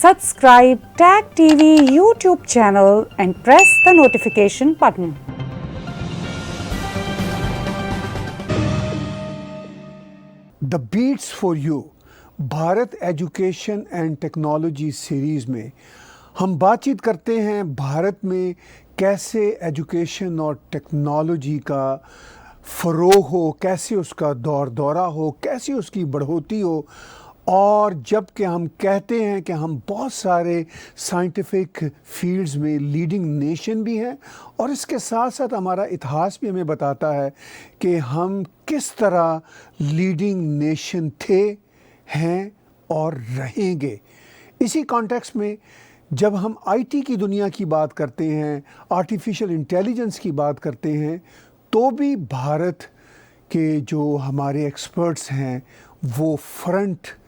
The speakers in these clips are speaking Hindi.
Subscribe Tag TV YouTube channel and press the notification button. The beats for you Bharat education and technology series में हम बातचीत करते हैं भारत में कैसे एजुकेशन और टेक्नोलॉजी का फ़रोग़ हो, कैसे उसका दौरा हो, कैसे उसकी बढ़ोतरी हो। और जबकि हम कहते हैं कि हम बहुत सारे साइंटिफिक फील्ड्स में लीडिंग नेशन भी हैं और इसके साथ साथ हमारा इतिहास भी हमें बताता है कि हम किस तरह लीडिंग नेशन थे, हैं और रहेंगे। इसी कॉन्टेक्स्ट में जब हम आईटी की दुनिया की बात करते हैं, आर्टिफिशियल इंटेलिजेंस की बात करते हैं, तो भी भारत के जो हमारे एक्सपर्ट्स हैं वो फ्रंट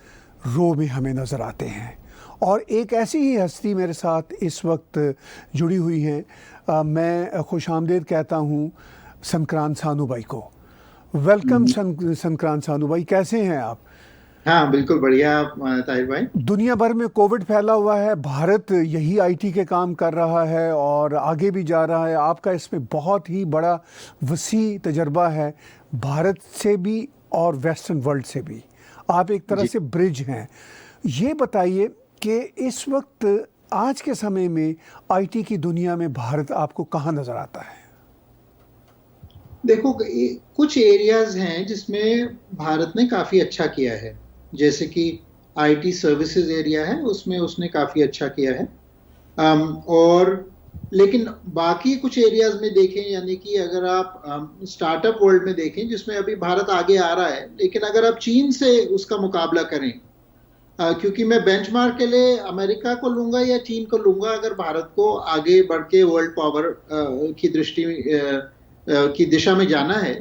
रो में हमें नज़र आते हैं। और एक ऐसी ही हस्ती मेरे साथ इस वक्त जुड़ी हुई हैं। मैं खुशामदीद कहता हूँ संक्रांत सानू भाई को। वेलकम संक्रांत सानू भाई, कैसे हैं आप? हाँ, बिल्कुल बढ़िया ताहिर भाई। दुनिया भर में कोविड फैला हुआ है, भारत यही आईटी के काम कर रहा है और आगे भी जा रहा है। आपका इसमें बहुत ही बड़ा वसी तजर्बा है, भारत से भी और वेस्टर्न वर्ल्ड से भी। आप एक तरह से ब्रिज हैं। ये बताइए कि इस वक्त आज के समय में आईटी की दुनिया में भारत आपको कहाँ नज़र आता है? देखो, कुछ एरियाज हैं जिसमें भारत ने काफ़ी अच्छा किया है, जैसे कि आईटी सर्विसेज एरिया है, उसमें उसने काफ़ी अच्छा किया है। और लेकिन बाकी कुछ एरियाज में देखें, यानी कि अगर आप स्टार्टअप वर्ल्ड में देखें जिसमें अभी भारत आगे आ रहा है, लेकिन अगर आप चीन से उसका मुकाबला करें, क्योंकि मैं बेंचमार्क के लिए अमेरिका को लूंगा या चीन को लूंगा, अगर भारत को आगे बढ़ के वर्ल्ड पावर की दृष्टि की दिशा में जाना है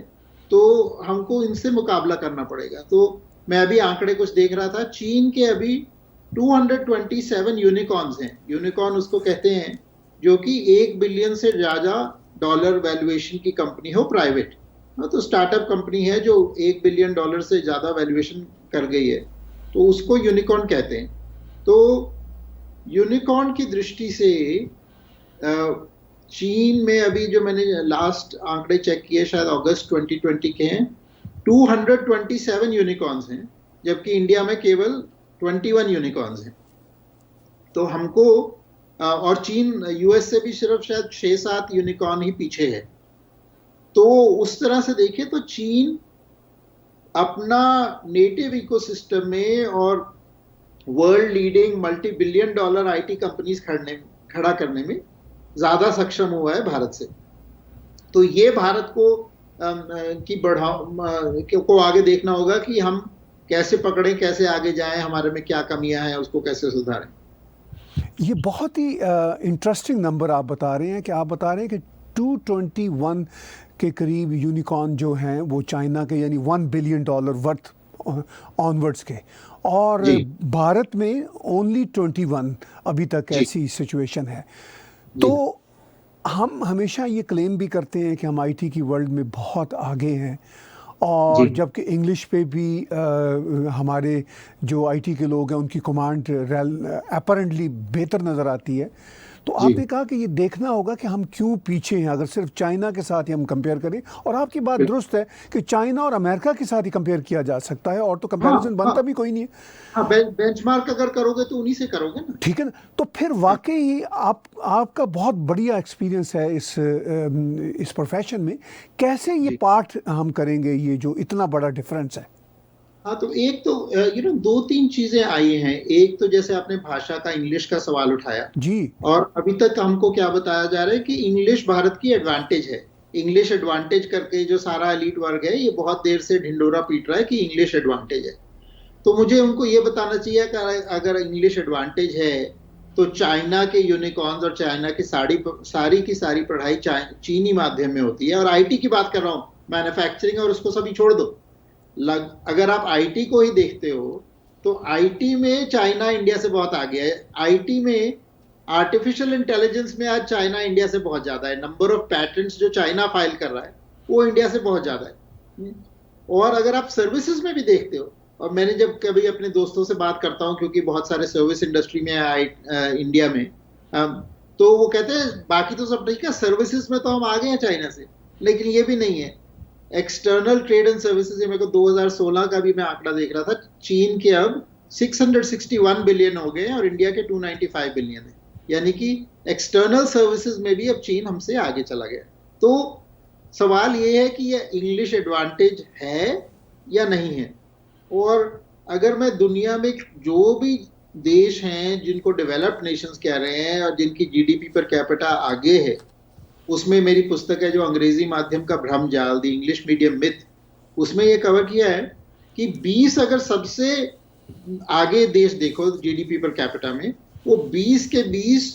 तो हमको इनसे मुकाबला करना पड़ेगा। तो मैं अभी आंकड़े कुछ देख रहा था, चीन के अभी 227 यूनिकॉर्न्स हैं। यूनिकॉर्न उसको कहते हैं जो कि 1 बिलियन से ज़्यादा डॉलर वैल्यूएशन की कंपनी हो, प्राइवेट। तो स्टार्टअप कंपनी है जो 1 बिलियन डॉलर से ज़्यादा वैल्यूएशन कर गई है, तो उसको यूनिकॉर्न कहते हैं। तो यूनिकॉर्न की दृष्टि से चीन में अभी जो मैंने लास्ट आंकड़े चेक किए, शायद अगस्त 2020 के हैं, 227 यूनिकॉर्न्स हैं, जबकि इंडिया में केवल 21 यूनिकॉर्न्स हैं। तो हमको और चीन यूएस से भी सिर्फ शायद 6-7 यूनिकॉर्न ही पीछे है। तो उस तरह से देखें तो चीन अपना नेटिव इकोसिस्टम में और world leading multi billion dollar IT companies खड़ा करने में ज़्यादा सक्षम हुआ है भारत से। तो ये भारत को को आगे देखना होगा कि हम कैसे पकड़ें, कैसे आगे जाएं, हमारे में क्या कमियां हैं, उसको कैसे सुधारें। ये बहुत ही इंटरेस्टिंग नंबर आप बता रहे हैं कि 221 के करीब यूनिकॉर्न जो हैं वो चाइना के, यानी $1 बिलियन वर्थ ऑनवर्ड्स के, और भारत में ओनली 21 अभी तक ऐसी सिचुएशन है। तो हम हमेशा ये क्लेम भी करते हैं कि हम आईटी की वर्ल्ड में बहुत आगे हैं, और जबकि इंग्लिश पे भी हमारे जो आईटी के लोग हैं उनकी कमांड अपरेंटली बेहतर नज़र आती है। तो आपने कहा कि ये देखना होगा कि हम क्यों पीछे हैं अगर सिर्फ चाइना के साथ ही हम कंपेयर करें, और आपकी बात दुरुस्त है कि चाइना और अमेरिका के साथ ही कंपेयर किया जा सकता है, और तो कंपैरिजन बनता भी कोई नहीं है। हाँ, बेंचमार्क अगर करोगे तो उन्हीं से करोगे ना। ठीक है ना। तो फिर वाकई आपका बहुत बढ़िया एक्सपीरियंस है इस प्रोफेशन में। कैसे ये पार्ट हम करेंगे, ये जो इतना बड़ा डिफरेंस है? हाँ, तो एक तो 2-3 चीजें आई हैं। एक तो जैसे आपने भाषा का, इंग्लिश का सवाल उठाया जी, और अभी तक हमको क्या बताया जा रहा है कि इंग्लिश भारत की एडवांटेज है। इंग्लिश एडवांटेज करके जो सारा एलीट वर्ग है ये बहुत देर से ढिंडोरा पीट रहा है कि इंग्लिश एडवांटेज है। तो मुझे उनको ये बताना चाहिए कि अगर इंग्लिश एडवांटेज है तो चाइना के यूनिकॉर्न्स और चाइना की सारी की सारी पढ़ाई चीनी माध्यम में होती है। और आईटी की बात कर रहा हूँ, मैन्युफैक्चरिंग और उसको सभी छोड़ दो। अगर आप आईटी को ही देखते हो तो आईटी में चाइना इंडिया से बहुत आगे है। आईटी में आर्टिफिशियल इंटेलिजेंस में आज चाइना इंडिया से बहुत ज्यादा है। नंबर ऑफ पैटेंट्स जो चाइना फाइल कर रहा है वो इंडिया से बहुत ज्यादा है। और अगर आप सर्विसेज में भी देखते हो और मैंने जब कभी अपने दोस्तों से बात करता हूँ, क्योंकि बहुत सारे सर्विस इंडस्ट्री में इंडिया में, तो वो कहते हैं बाकी तो सब ठीक है, सर्विसेज में तो हम आगे हैं चाइना से, लेकिन ये भी नहीं है। एक्सटर्नल ट्रेड एंड सर्विसेज, मेरे को 2016 का भी मैं आंकड़ा देख रहा था, चीन के अब 661 बिलियन हो गए और इंडिया के 295 बिलियन है। यानी कि एक्सटर्नल सर्विसेज में भी अब चीन हमसे आगे चला गया। तो सवाल ये है कि ये इंग्लिश एडवांटेज है या नहीं है। और अगर मैं दुनिया में जो भी देश हैं जिनको डेवलप्ड नेशंस कह रहे हैं और जिनकी जीडीपी पर कैपिटा आगे है, उसमें मेरी पुस्तक है जो अंग्रेजी माध्यम का भ्रम जाल, द इंग्लिश मीडियम मिथ, उसमें ये कवर किया है कि 20 अगर सबसे आगे देश देखो जीडीपी पर कैपिटा में, वो 20 के 20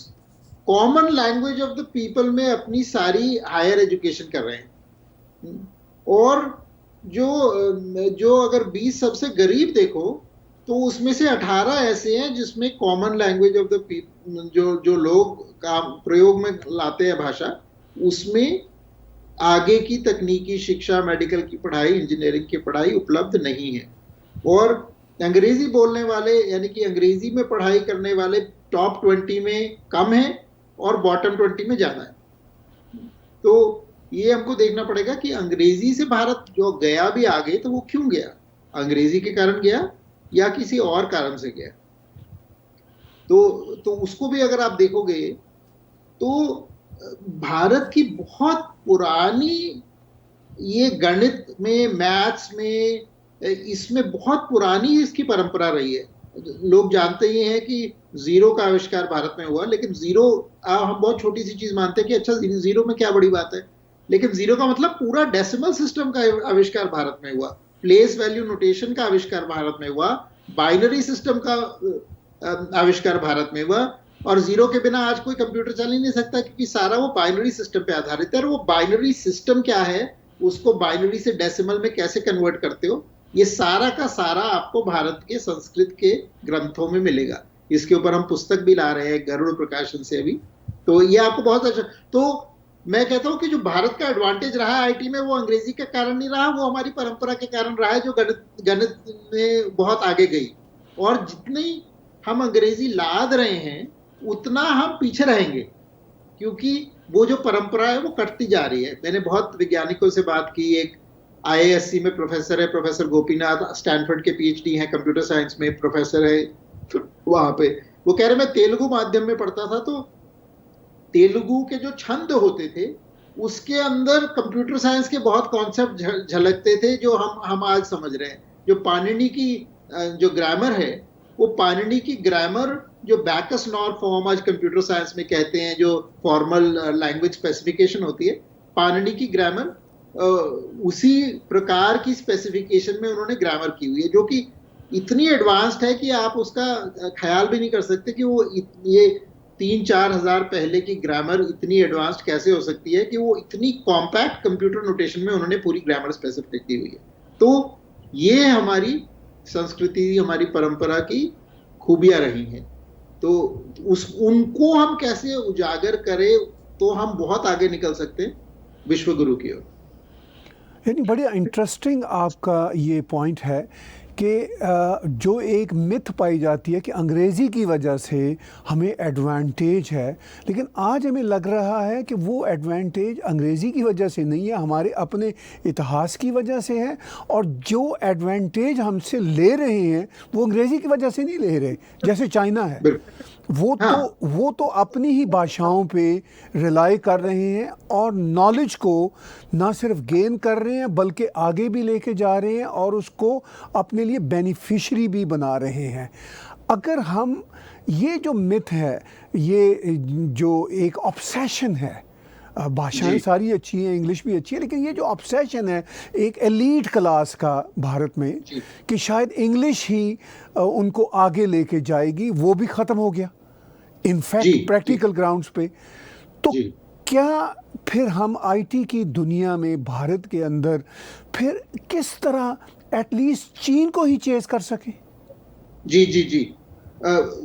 common language of the people में अपनी सारी हायर एजुकेशन कर रहे हैं। और जो अगर 20 सबसे गरीब देखो तो उसमें से 18 ऐसे हैं जिसमें common language of the people, जो लोग काम प्रयोग में लाते हैं भाषा, उसमें आगे की तकनीकी शिक्षा, मेडिकल की पढ़ाई, इंजीनियरिंग की पढ़ाई उपलब्ध नहीं है। और अंग्रेजी बोलने वाले यानी कि अंग्रेजी में पढ़ाई करने वाले टॉप 20 में कम है और बॉटम 20 में ज्यादा है। तो ये हमको देखना पड़ेगा कि अंग्रेजी से भारत जो गया भी आगे, तो वो क्यों गया? अंग्रेजी के कारण गया या किसी और कारण से गया? तो उसको भी अगर आप देखोगे तो भारत की बहुत पुरानी ये गणित में, मैथ्स में, इसमें बहुत पुरानी इसकी परंपरा रही है। लोग जानते ही हैं कि जीरो का आविष्कार भारत में हुआ, लेकिन जीरो हम बहुत छोटी सी चीज मानते हैं कि अच्छा जीरो में क्या बड़ी बात है, लेकिन जीरो का मतलब पूरा डेसिमल सिस्टम का आविष्कार भारत में हुआ, प्लेस वैल्यू नोटेशन का आविष्कार भारत में हुआ, बाइनरी सिस्टम का आविष्कार भारत में हुआ। और जीरो के बिना आज कोई कंप्यूटर चल ही नहीं सकता, क्योंकि सारा वो बाइनरी सिस्टम पे आधारित है। और वो बाइनरी सिस्टम क्या है, उसको बाइनरी से डेसिमल में कैसे कन्वर्ट करते हो, ये सारा का सारा आपको भारत के संस्कृत के ग्रंथों में मिलेगा। इसके ऊपर हम पुस्तक भी ला रहे हैं गरुड़ प्रकाशन से अभी, तो ये आपको बहुत अच्छा। तो मैं कहता हूं कि जो भारत का एडवांटेज रहा है आईटी में, वो अंग्रेजी के कारण नहीं रहा, वो हमारी परंपरा के कारण रहा है, जो गणित में बहुत आगे गई। और जितनी हम अंग्रेजी लाद रहे हैं उतना हम पीछे रहेंगे, क्योंकि वो जो परंपरा है वो कटती जा रही है। मैंने बहुत वैज्ञानिकों से बात की, एक आईआईएससी में प्रोफेसर है, प्रोफेसर गोपीनाथ, स्टैनफोर्ड के पीएचडी है, कंप्यूटर साइंस में प्रोफेसर है वहां पे। वो कह रहे मैं तेलुगु माध्यम में पढ़ता था, तो तेलुगु के जो छंद होते थे उसके अंदर कंप्यूटर साइंस के बहुत कॉन्सेप्ट झलकते थे जो हम आज समझ रहे हैं। जो पाणिनि की जो ग्रामर है, वो पाणिनि की ग्रामर जो बैकस नॉर फॉर्म आज कंप्यूटर साइंस में कहते हैं, जो फॉर्मल लैंग्वेज स्पेसिफिकेशन होती है, पाणिनि की ग्रामर उसी प्रकार की स्पेसिफिकेशन में उन्होंने ग्रामर की हुई है, जो कि इतनी एडवांस्ड है कि आप उसका ख्याल भी नहीं कर सकते कि वो ये 3-4 हजार पहले की ग्रामर इतनी एडवांस्ड कैसे हो सकती है, कि वो इतनी कॉम्पैक्ट कंप्यूटर नोटेशन में उन्होंने पूरी ग्रामर स्पेसिफिक की हुई है। तो ये हमारी संस्कृति, हमारी परंपरा की खूबियां रही हैं। तो उनको हम कैसे उजागर करें तो हम बहुत आगे निकल सकते हैं विश्व गुरु की ओर। यानी बड़ा इंटरेस्टिंग आपका ये पॉइंट है कि जो एक मिथ पाई जाती है कि अंग्रेज़ी की वजह से हमें एडवांटेज है, लेकिन आज हमें लग रहा है कि वो एडवांटेज अंग्रेज़ी की वजह से नहीं है, हमारे अपने इतिहास की वजह से है। और जो एडवांटेज हमसे ले रहे हैं वो अंग्रेज़ी की वजह से नहीं ले रहे। जैसे चाइना है, वो तो अपनी ही भाषाओं पे रिलाई कर रहे हैं और नॉलेज को ना सिर्फ गेन कर रहे हैं बल्कि आगे भी लेके जा रहे हैं और उसको अपने लिए बेनिफिशरी भी बना रहे हैं। अगर हम ये जो मिथ है, ये जो एक ऑब्सेशन है, भाषाएं सारी अच्छी हैं, इंग्लिश भी अच्छी है, लेकिन ये जो ऑब्सेशन है एक एलीट क्लास का भारत में कि शायद इंग्लिश ही उनको आगे लेके जाएगी, वो भी ख़त्म हो गया इनफैक्ट प्रैक्टिकल ग्राउंड्स पे। तो क्या फिर हम आईटी की दुनिया में भारत के अंदर फिर किस तरह एटलीस्ट चीन को ही चेस कर सकें? जी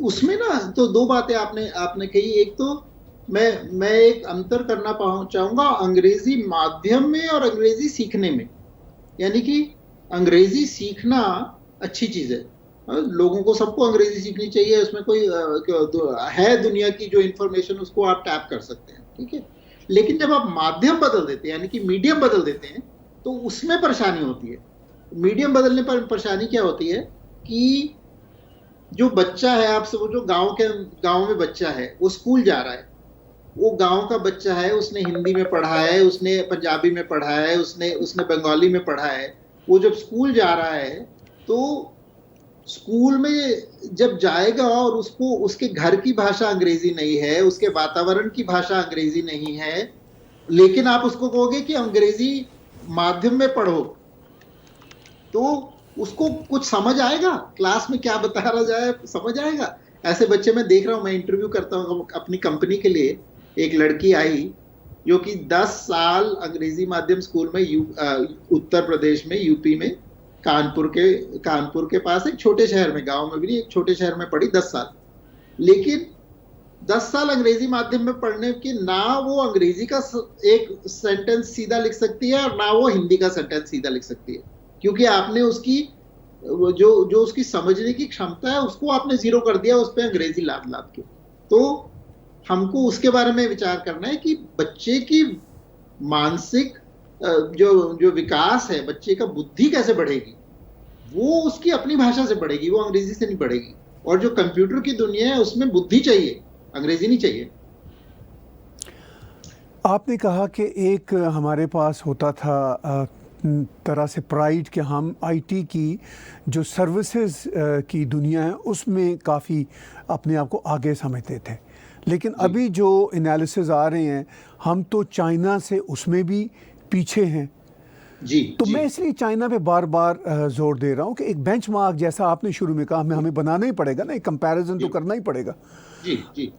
उसमें ना तो दो बातें आपने कही। एक तो मैं एक अंतर करना चाहूंगा अंग्रेजी माध्यम में और अंग्रेजी सीखने में। यानी कि अंग्रेजी सीखना अच्छी चीज़ है। लोगों को सबको अंग्रेजी सीखनी चाहिए, उसमें कोई है दुनिया की जो इंफॉर्मेशन उसको आप टैप कर सकते हैं, ठीक है। लेकिन जब आप माध्यम बदल देते हैं, यानी कि मीडियम बदल देते हैं, तो उसमें परेशानी होती है। मीडियम बदलने पर परेशानी क्या होती है कि जो बच्चा है, आपसे वो जो गांव में बच्चा है, वो स्कूल जा रहा है, वो गांव का बच्चा है, उसने हिंदी में पढ़ा है, उसने पंजाबी में पढ़ा है, उसने बंगाली में पढ़ा है। वो जब स्कूल जा रहा है तो स्कूल में जब जाएगा और उसको उसके घर की भाषा अंग्रेजी नहीं है, उसके वातावरण की भाषा अंग्रेजी नहीं है, लेकिन आप उसको कहोगे कि अंग्रेजी माध्यम में पढ़ो, तो उसको कुछ समझ आएगा? क्लास में क्या बता रहा जाए समझ आएगा? ऐसे बच्चे मैं देख रहा हूं, मैं इंटरव्यू करता हूं अपनी कंपनी के लिए। एक लड़की आई जो कि 10 साल अंग्रेजी माध्यम स्कूल में उत्तर प्रदेश में, यूपी में, कानपुर के पास एक छोटे शहर में, गांव में भी नहीं, एक छोटे शहर में पढ़ी 10 साल। लेकिन 10 साल अंग्रेजी माध्यम में पढ़ने की, ना वो अंग्रेजी का एक सेंटेंस सीधा लिख सकती है और ना वो हिंदी का सेंटेंस सीधा लिख सकती है, क्योंकि आपने उसकी जो उसकी समझने की क्षमता है उसको आपने जीरो कर दिया उस पर अंग्रेजी लाद लाद के। तो हमको उसके बारे में विचार करना है कि बच्चे की मानसिक जो विकास है, बच्चे का बुद्धि कैसे बढ़ेगी, वो उसकी अपनी भाषा से बढ़ेगी, वो अंग्रेजी से नहीं बढ़ेगी। और जो कंप्यूटर की दुनिया है उसमें बुद्धि चाहिए, अंग्रेजी नहीं चाहिए। आपने कहा कि एक हमारे पास होता था तरह से प्राइड कि हम आईटी की जो सर्विसेज की दुनिया है उसमें काफ़ी अपने आप को आगे समझते थे, लेकिन अभी जो एनालिसिस आ रहे हैं हम तो चाइना से उसमें भी पीछे हैं। तो मैं इसलिए चाइना पे बार बार जोर दे रहा हूँ कि एक बेंचमार्क जैसा आपने शुरू में कहा हमें बनाना ही पड़ेगा ना, एक कंपैरिजन तो करना ही पड़ेगा। जी।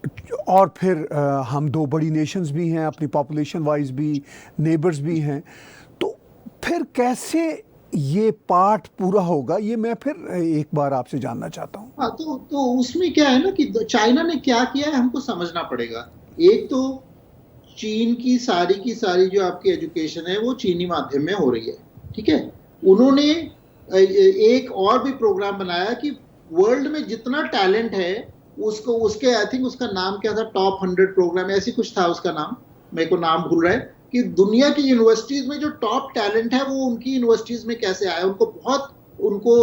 और फिर हम दो बड़ी नेशंस भी हैं, अपनी पॉपुलेशन वाइज भी नेबर्स भी हैं, तो फिर कैसे ये पार्ट पूरा होगा, ये मैं फिर एक बार आपसे जानना चाहता हूँ। हाँ, तो उसमें क्या है ना कि चाइना ने क्या किया है हमको समझना पड़ेगा। एक तो चीन की सारी जो आपकी एजुकेशन है वो चीनी माध्यम में हो रही है, ठीक है। उन्होंने एक और भी प्रोग्राम बनाया कि वर्ल्ड में जितना टैलेंट है उसके आई थिंक उसका नाम क्या था, टॉप 100 प्रोग्राम, ऐसी कुछ था उसका नाम, मेरे को नाम भूल रहा है, कि दुनिया की यूनिवर्सिटीज में जो टॉप टैलेंट है वो उनकी यूनिवर्सिटीज में कैसे आया। उनको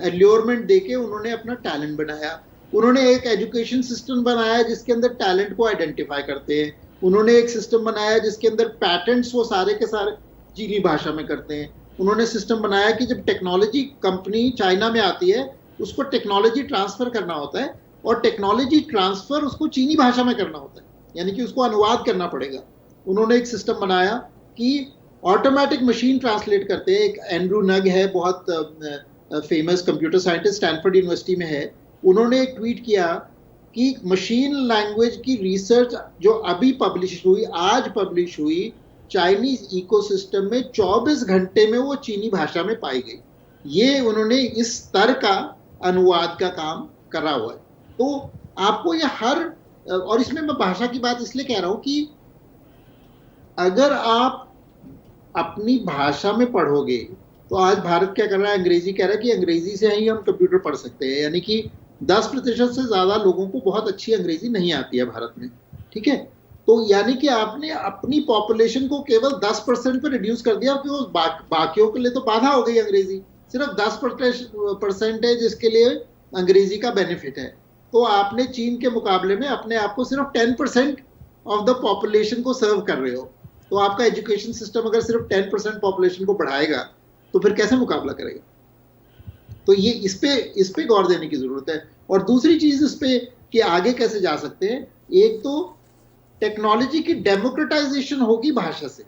एल्योरमेंट देके उन्होंने अपना टैलेंट बनाया। उन्होंने एक एजुकेशन सिस्टम बनाया जिसके अंदर टैलेंट को आइडेंटिफाई करते हैं। उन्होंने एक सिस्टम बनाया जिसके अंदर पैटेंट्स वो सारे के सारे चीनी भाषा में करते हैं। उन्होंने सिस्टम बनाया कि जब टेक्नोलॉजी कंपनी चाइना में आती है उसको टेक्नोलॉजी ट्रांसफर करना होता है, और टेक्नोलॉजी ट्रांसफर उसको चीनी भाषा में करना होता है, यानी कि उसको अनुवाद करना पड़ेगा। उन्होंने एक सिस्टम बनाया कि ऑटोमेटिक मशीन ट्रांसलेट करते हैं। एक एंड्रू नग है, बहुत famous computer scientist, Stanford university में है। उन्होंने एक ट्वीट किया कि मशीन लैंग्वेज की रिसर्च जो अभी आज पब्लिश हुई चाइनीज इकोसिस्टम में 24 घंटे में वो चीनी भाषा में पाई गई। ये उन्होंने इस स्तर का अनुवाद का काम करा हुआ है। तो आपको ये और इसमें मैं भाषा की बात इसलिए कह रहा हूं कि अगर आप अपनी भाषा में पढ़ोगे, तो आज भारत क्या कर रहा है, अंग्रेजी कह रहा है कि अंग्रेजी से ही हम कंप्यूटर पढ़ सकते हैं, यानी कि 10% से ज्यादा लोगों को बहुत अच्छी अंग्रेजी नहीं आती है भारत में, ठीक है। तो यानी कि आपने अपनी पॉपुलेशन को केवल 10% पे रिड्यूस कर दिया, कि बाकियों के लिए तो बाधा हो गई अंग्रेजी। सिर्फ 10% है जिसके लिए अंग्रेजी का बेनिफिट है। तो आपने चीन के मुकाबले में अपने आप को सिर्फ 10% ऑफ द पॉपुलेशन को सर्व कर रहे हो। तो आपका एजुकेशन सिस्टम अगर सिर्फ 10% पॉपुलेशन को बढ़ाएगा तो फिर कैसे मुकाबला करेगा? तो ये इस पे गौर देने की जरूरत है। और दूसरी चीज इस पे कि आगे कैसे जा सकते हैं, एक तो टेक्नोलॉजी की डेमोक्रेटाइजेशन होगी भाषा से।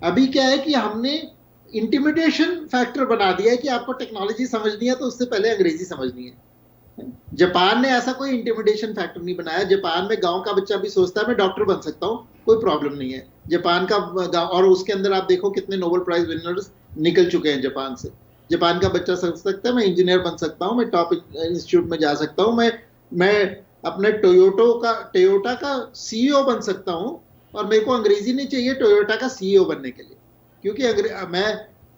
अभी क्या है कि हमने इंटिमिडेशन फैक्टर बना दिया है कि आपको टेक्नोलॉजी समझनी है तो उससे पहले अंग्रेजी समझनी है। जापान ने ऐसा कोई इंटिमिडेशन फैक्टर नहीं बनाया। जापान में गांव का बच्चा भी सोचता है मैं डॉक्टर बन सकता हूं, कोई प्रॉब्लम नहीं है। जापान का और उसके अंदर आप देखो कितने नोबेल प्राइज विनर्स निकल चुके हैं जापान से। जापान का बच्चा सोच सकता है मैं इंजीनियर बन सकता हूं, मैं टॉप इंस्टीट्यूट में जा सकता हूं, मैं अपने टोयोटा का सीईओ बन सकता हूं, और मेरे को अंग्रेजी नहीं चाहिए टोयोटा का सीईओ बनने के लिए, क्योंकि मैं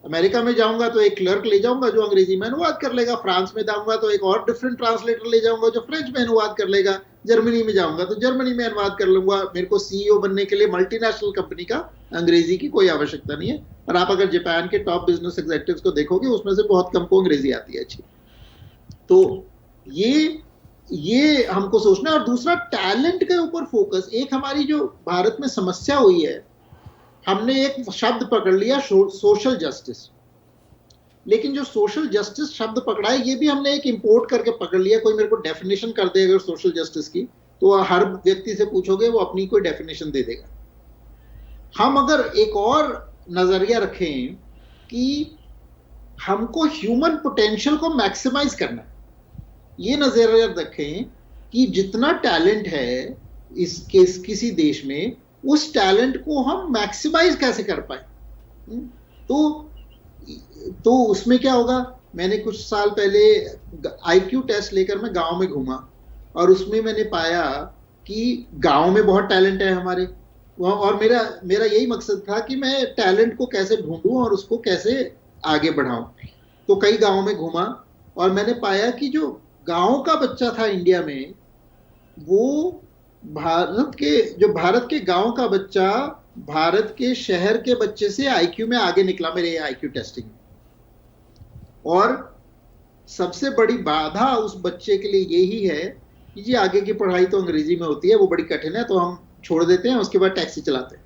अमेरिका में जाऊंगा तो एक क्लर्क ले जाऊंगा जो अंग्रेजी में अनुवाद कर लेगा, फ्रांस में जाऊंगा तो एक और डिफरेंट ट्रांसलेटर ले जाऊंगा जो फ्रेंच में अनुवाद कर लेगा, जर्मनी में जाऊंगा तो जर्मनी में अनुवाद कर लूंगा। मेरे को सीईओ बनने के लिए मल्टीनेशनल कंपनी का अंग्रेजी की कोई आवश्यकता नहीं है। और आप अगर जापान के टॉप बिजनेस एग्जीक्यूटिव्स को देखोगे उसमें से बहुत कम को अंग्रेजी आती है अच्छी। तो ये हमको सोचना है। और दूसरा, टैलेंट के ऊपर फोकस। एक हमारी जो भारत में समस्या हुई है, हमने एक शब्द पकड़ लिया सोशल जस्टिस, लेकिन जो सोशल जस्टिस शब्द पकड़ा है ये भी हमने एक इंपोर्ट करके पकड़ लिया। कोई मेरे को डेफिनेशन कर दे अगर सोशल जस्टिस की, तो हर व्यक्ति से पूछोगे वो अपनी कोई डेफिनेशन दे देगा। हम अगर एक और नजरिया रखें कि हमको ह्यूमन पोटेंशियल को मैक्सिमाइज करना है, ये नजरिया रखें कि जितना टैलेंट है किसी देश में, उस टैलेंट को हम मैक्सिमाइज कैसे कर पाए। तो उसमें क्या होगा, मैंने कुछ साल पहले आईक्यू टेस्ट लेकर मैं गांव में घूमा और उसमें मैंने पाया कि गांव में बहुत टैलेंट है हमारे, और मेरा यही मकसद था कि मैं टैलेंट को कैसे ढूंढूं और उसको कैसे आगे बढ़ाऊं। तो कई गांवों में घूमा और मैंने पाया कि जो गांव का बच्चा था इंडिया में, वो भारत के गांव का बच्चा भारत के शहर के बच्चे से आईक्यू में आगे निकला मेरे आईक्यू टेस्टिंग में। और सबसे बड़ी बाधा उस बच्चे के लिए यही है कि जी आगे की पढ़ाई तो अंग्रेजी में होती है, वो बड़ी कठिन है, तो हम छोड़ देते हैं, उसके बाद टैक्सी चलाते हैं।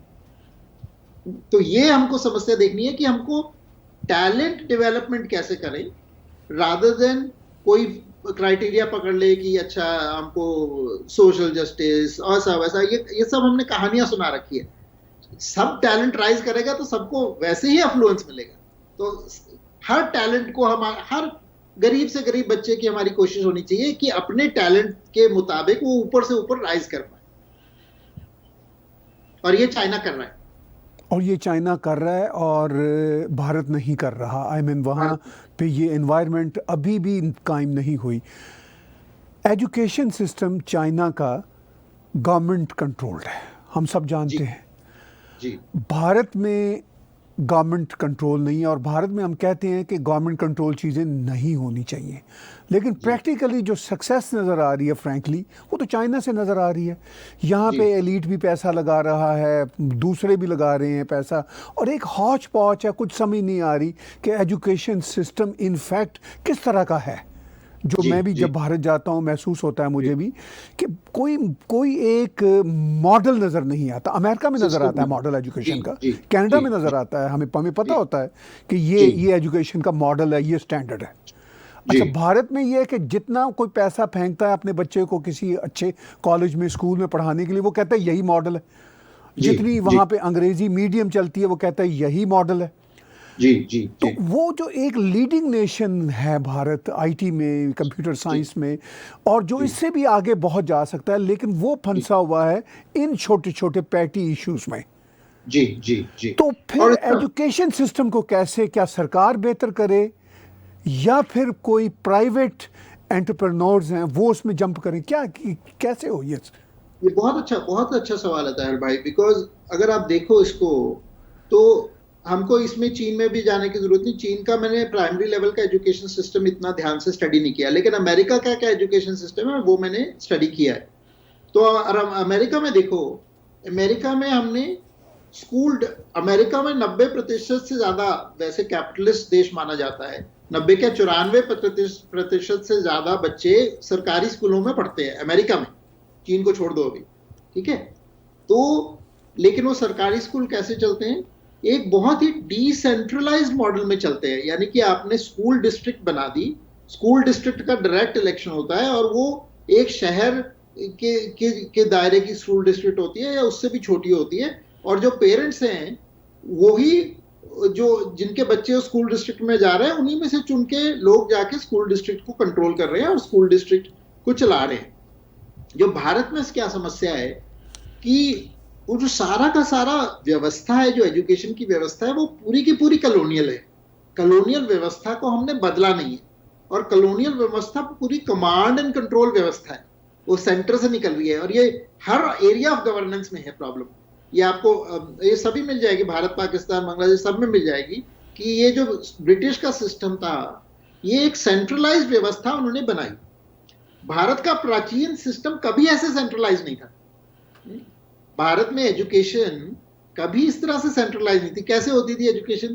तो ये हमको समस्या देखनी है कि हमको टैलेंट डेवलपमेंट कैसे करें, रादर देन कोई क्राइटेरिया पकड़ ले कि अच्छा हमको सोशल जस्टिस और सब ऐसा, ये सब हमने कहानियां सुना रखी है। सब टैलेंट राइज करेगा तो सबको वैसे ही अफ्लुएंस मिलेगा। तो हर टैलेंट को हर गरीब से गरीब बच्चे की हमारी कोशिश होनी चाहिए कि अपने टैलेंट के मुताबिक वो ऊपर से ऊपर राइज कर पाए। और ये चाइना कर रहा है, और ये चाइना कर रहा है और भारत नहीं कर रहा। आई मीन वहाँ पे ये एनवायरनमेंट अभी भी कायम नहीं हुई। एजुकेशन सिस्टम चाइना का गवर्नमेंट कंट्रोल्ड है, हम सब जानते हैं। जी। भारत में गवर्नमेंट कंट्रोल नहीं है, और भारत में हम कहते हैं कि गवर्नमेंट कंट्रोल चीज़ें नहीं होनी चाहिए, लेकिन प्रैक्टिकली जो सक्सेस नज़र आ रही है फ्रैंकली वो तो चाइना से नज़र आ रही है। यहाँ पे एलीट भी पैसा लगा रहा है, दूसरे भी लगा रहे हैं पैसा, और एक हौच पौच है। कुछ समझ नहीं आ रही कि एजुकेशन सिस्टम इनफैक्ट किस तरह का है। जो मैं भी जब भारत जाता हूँ महसूस होता है मुझे भी कि कोई एक मॉडल नज़र नहीं आता। अमेरिका में नज़र आता है मॉडल एजुकेशन का, कनाडा में नज़र आता है, हमें पता होता है कि ये एजुकेशन का मॉडल है, ये स्टैंडर्ड है। अच्छा, भारत में ये है कि जितना कोई पैसा फेंकता है अपने बच्चे को किसी अच्छे कॉलेज में स्कूल में पढ़ाने के लिए, वो कहता है यही मॉडल है। जितनी वहाँ पे अंग्रेजी मीडियम चलती है वो कहता है यही मॉडल है। तो वो जो एक लीडिंग नेशन है भारत आईटी में, कंप्यूटर साइंस में, और जो इससे भी आगे बहुत जा सकता है, लेकिन वो फंसा हुआ है इन छोटे छोटे पैटी इश्यूज में। तो फिर एजुकेशन सिस्टम को कैसे, क्या सरकार बेहतर करे या फिर कोई प्राइवेट एंटरप्रेन्योर्स हैं वो उसमें जंप करें, क्या कैसे हो ये बहुत अच्छा सवाल है ताहिर भाई। बिकॉज अगर आप देखो इसको, तो हमको इसमें चीन में भी जाने की जरूरत नहीं। चीन का मैंने प्राइमरी लेवल का एजुकेशन सिस्टम इतना ध्यान से स्टडी नहीं किया, लेकिन अमेरिका का क्या एजुकेशन सिस्टम है वो मैंने स्टडी किया है। तो अमेरिका में देखो, अमेरिका में हमने अमेरिका में 90% से ज्यादा, वैसे कैपिटलिस्ट देश माना जाता है, 90 क्या 94% से ज्यादा बच्चे सरकारी स्कूलों में पढ़ते हैं अमेरिका में। चीन को छोड़ दो अभी, ठीक है। तो लेकिन वो सरकारी स्कूल कैसे चलते हैं, एक बहुत ही डिसेंट्रलाइज्ड मॉडल में चलते हैं। यानी कि आपने स्कूल डिस्ट्रिक्ट बना दी, स्कूल डिस्ट्रिक्ट का डायरेक्ट इलेक्शन होता है, और वो एक शहर के दायरे की स्कूल डिस्ट्रिक्ट होती है या उससे भी छोटी होती है, और जो पेरेंट्स हैं वही जो जिनके बच्चे स्कूल डिस्ट्रिक्ट में जा रहे हैं उन्हीं में से चुन के लोग जाके स्कूल डिस्ट्रिक्ट को कंट्रोल कर रहे हैं और स्कूल डिस्ट्रिक्ट को चला रहे हैं। जो भारत में क्या समस्या है कि वो जो सारा का सारा व्यवस्था है, जो एजुकेशन की व्यवस्था है, वो पूरी की पूरी कॉलोनियल है। कॉलोनियल व्यवस्था को हमने बदला नहीं है, और कॉलोनियल व्यवस्था पूरी कमांड एंड कंट्रोल व्यवस्था है, वो सेंटर से निकल रही है, और ये हर एरिया ऑफ गवर्नेंस में है प्रॉब्लम। ये आपको ये सभी मिल जाएगी, भारत, पाकिस्तान, बांग्लादेश सब में मिल जाएगी कि ये जो ब्रिटिश का सिस्टम था, ये एक सेंट्रलाइज्ड व्यवस्था उन्होंने बनाई। भारत का प्राचीन सिस्टम कभी ऐसे सेंट्रलाइज नहीं था। भारत में एजुकेशन कभी इस तरह से सेंट्रलाइज नहीं थी। कैसे होती थी एजुकेशन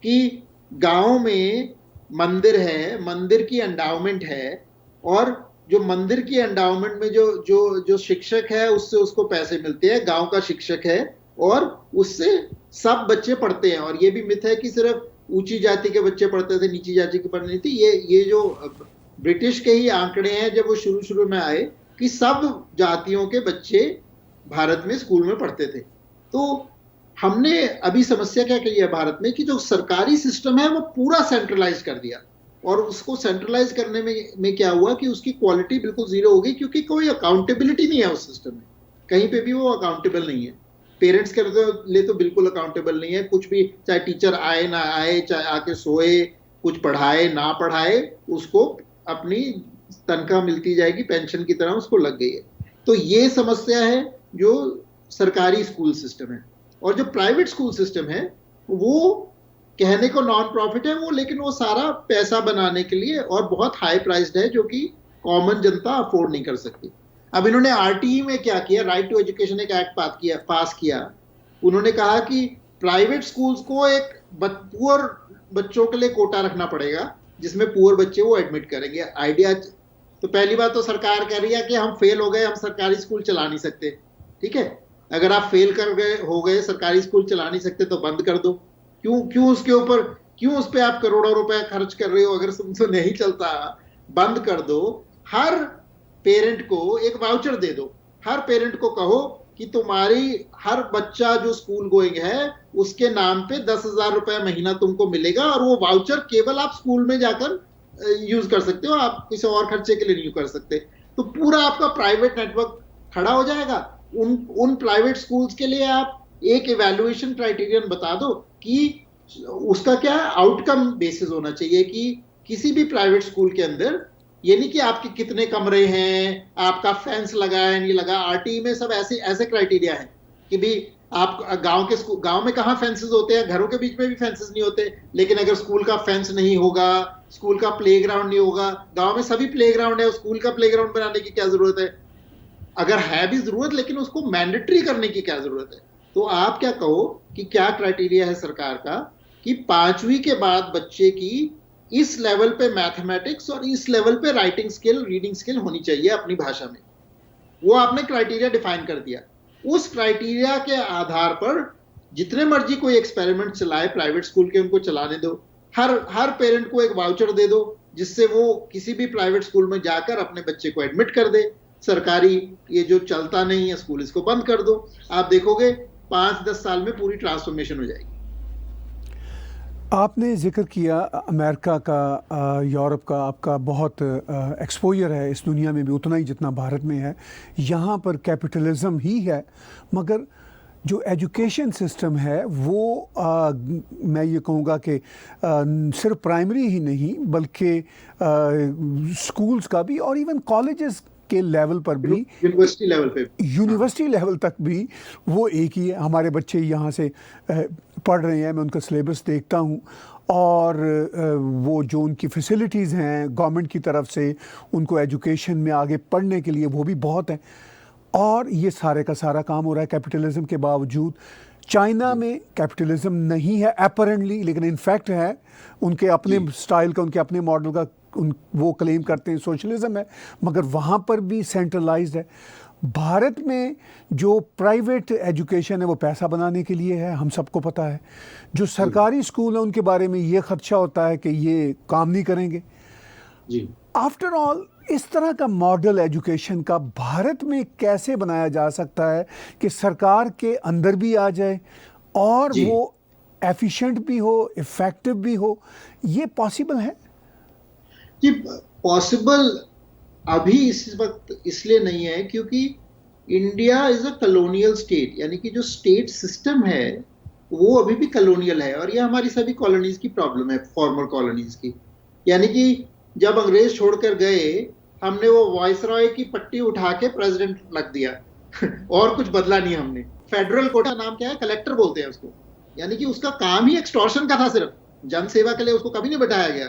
कि गांव में मंदिर है, मंदिर की एंडाउमेंट है, और जो मंदिर की एंडाउमेंट में जो जो जो शिक्षक है उससे उसको पैसे मिलते हैं, गांव का शिक्षक है, और उससे सब बच्चे पढ़ते हैं। और ये भी मिथ है कि सिर्फ ऊंची जाति के बच्चे पढ़ते थे, नीची जाति के पढ़ते नहीं थे। ये जो ब्रिटिश के ही आंकड़े हैं जब वो शुरू शुरू में आए कि सब जातियों के बच्चे भारत में स्कूल में पढ़ते थे। तो हमने अभी समस्या क्या की है भारत में कि जो सरकारी सिस्टम है वो पूरा सेंट्रलाइज कर दिया, और उसको सेंट्रलाइज करने में क्या हुआ कि उसकी क्वालिटी बिल्कुल जीरो हो गई, क्योंकि कोई अकाउंटेबिलिटी नहीं है उस सिस्टम में। कहीं पे भी वो अकाउंटेबल नहीं है। पेरेंट्स के लिए तो बिल्कुल अकाउंटेबल नहीं है कुछ भी, चाहे टीचर आए ना आए, चाहे आके सोए, कुछ पढ़ाए ना पढ़ाए, उसको अपनी तनख्वाह मिलती जाएगी, पेंशन की तरह उसको लग गई है। तो ये समस्या है जो सरकारी स्कूल सिस्टम है। और जो प्राइवेट स्कूल सिस्टम है वो कहने को नॉन प्रॉफिट है वो, लेकिन वो सारा पैसा बनाने के लिए और बहुत हाई प्राइस्ड है, जो कि कॉमन जनता अफोर्ड नहीं कर सकती। अब इन्होंने आरटीई में क्या किया, राइट टू एजुकेशन एक एक्ट पास किया। उन्होंने कहा कि प्राइवेट स्कूल्स को एक पुअर बच्चों के लिए कोटा रखना पड़ेगा, जिसमें पुअर बच्चे वो एडमिट करेंगे। आइडिया तो पहली बात तो सरकार कह रही है कि हम फेल हो गए, हम सरकारी स्कूल चला नहीं सकते। ठीक है, अगर आप फेल कर गए हो गए, सरकारी स्कूल चला नहीं सकते, तो बंद कर दो। क्यों उसके ऊपर, क्यों उस पर आप करोड़ों रुपए खर्च कर रहे हो? अगर तुमसे नहीं चलता, बंद कर दो। हर पेरेंट को एक वाउचर दे दो। हर पेरेंट को कहो कि तुम्हारी हर बच्चा जो स्कूल गोइंग है उसके नाम पे 10,000 रुपए महीना तुमको मिलेगा, और वो वाउचर केवल आप स्कूल में जाकर यूज कर सकते हो, आप किसी और खर्चे के लिए नहीं कर सकते। तो पूरा आपका प्राइवेट नेटवर्क खड़ा हो जाएगा। उन प्राइवेट स्कूल्स के लिए आप एक इवैल्यूएशन क्राइटेरियन बता दो कि उसका क्या आउटकम बेसिस होना चाहिए, कि किसी भी प्राइवेट स्कूल के अंदर ये नहीं कि आपके कितने कमरे हैं, आपका फेंस लगा है नहीं लगा। आरटीई में सब ऐसे क्राइटेरिया है कि भी आप गांव में कहाँ फेंसेस होते हैं, घरों के बीच में भी फेंसेस नहीं होते। लेकिन अगर स्कूल का फेंस नहीं होगा, स्कूल का प्लेग्राउंड नहीं होगा, गांव में सभी प्लेग्राउंड है, स्कूल का प्लेग्राउंड बनाने की क्या जरूरत है? अगर है भी जरूरत, लेकिन उसको मैंडेटरी करने की क्या जरूरत है? तो आप क्या कहो कि क्या क्राइटेरिया है सरकार का कि 5वीं के बाद बच्चे की इस लेवल पे मैथमेटिक्स और इस लेवल पे राइटिंग स्किल, रीडिंग स्किल होनी चाहिए अपनी भाषा में। वो आपने क्राइटेरिया डिफाइन कर दिया। उस क्राइटेरिया के आधार पर जितने मर्जी कोई एक्सपेरिमेंट चलाए, प्राइवेट स्कूल के उनको चलाने दो। हर पेरेंट को एक वाउचर दे दो, जिससे वो किसी भी प्राइवेट स्कूल में जाकर अपने बच्चे को एडमिट कर दे। सरकारी ये जो चलता नहीं है स्कूल, इसको बंद कर दो। आप देखोगे 5-10 साल में पूरी ट्रांसफॉर्मेशन हो जाएगी। आपने जिक्र किया अमेरिका का, यूरोप का, आपका बहुत एक्सपोजर है इस दुनिया में भी उतना ही जितना भारत में है। यहाँ पर कैपिटलिज्म ही है, मगर जो एजुकेशन सिस्टम है वो मैं ये कहूँगा कि सिर्फ प्राइमरी ही नहीं बल्कि स्कूल्स का भी और इवन कॉलेजेस के लेवल पर भी, यूनिवर्सिटी लेवल तक भी वो एक ही है। हमारे बच्चे यहाँ से पढ़ रहे हैं, मैं उनका सिलेबस देखता हूँ, और वो जो उनकी फैसिलिटीज़ हैं गवर्नमेंट की तरफ से उनको एजुकेशन में आगे पढ़ने के लिए, वो भी बहुत है। और ये सारे का सारा काम हो रहा है कैपिटलिज्म के बावजूद। चाइना में कैपिटलिज्म नहीं है अपरेंटली, लेकिन इनफैक्ट है। उनके अपने स्टाइल का, उनके अपने मॉडल का वो क्लेम करते हैं सोशलिज्म है, मगर वहाँ पर भी सेंट्रलाइज्ड है। भारत में जो प्राइवेट एजुकेशन है वो पैसा बनाने के लिए है, हम सबको पता है। जो सरकारी स्कूल है उनके बारे में ये खदशा होता है कि ये काम नहीं करेंगे। आफ्टर ऑल, इस तरह का मॉडल एजुकेशन का भारत में कैसे बनाया जा सकता है कि सरकार के अंदर भी आ जाए और वो एफिशिएंट भी हो, इफेक्टिव भी हो? ये पॉसिबल है जी? पॉसिबल अभी इस वक्त इसलिए नहीं है क्योंकि India is a colonial state, यानी कि जो स्टेट सिस्टम है वो अभी भी कॉलोनियल है। और ये हमारी सभी कॉलोनीज की प्रॉब्लम है, फॉर्मर कॉलोनीज की। यानी कि जब अंग्रेज छोड़कर गए, हमने वो वाइसरॉय की पट्टी उठा के प्रेसिडेंट रख दिया और कुछ बदला नहीं हमने। फेडरल कोटा नाम क्या है, कलेक्टर बोलते हैं उसको। यानी कि उसका काम ही एक्सटॉर्शन का था सिर्फ, जन सेवा के लिए उसको कभी नहीं बैठाया गया।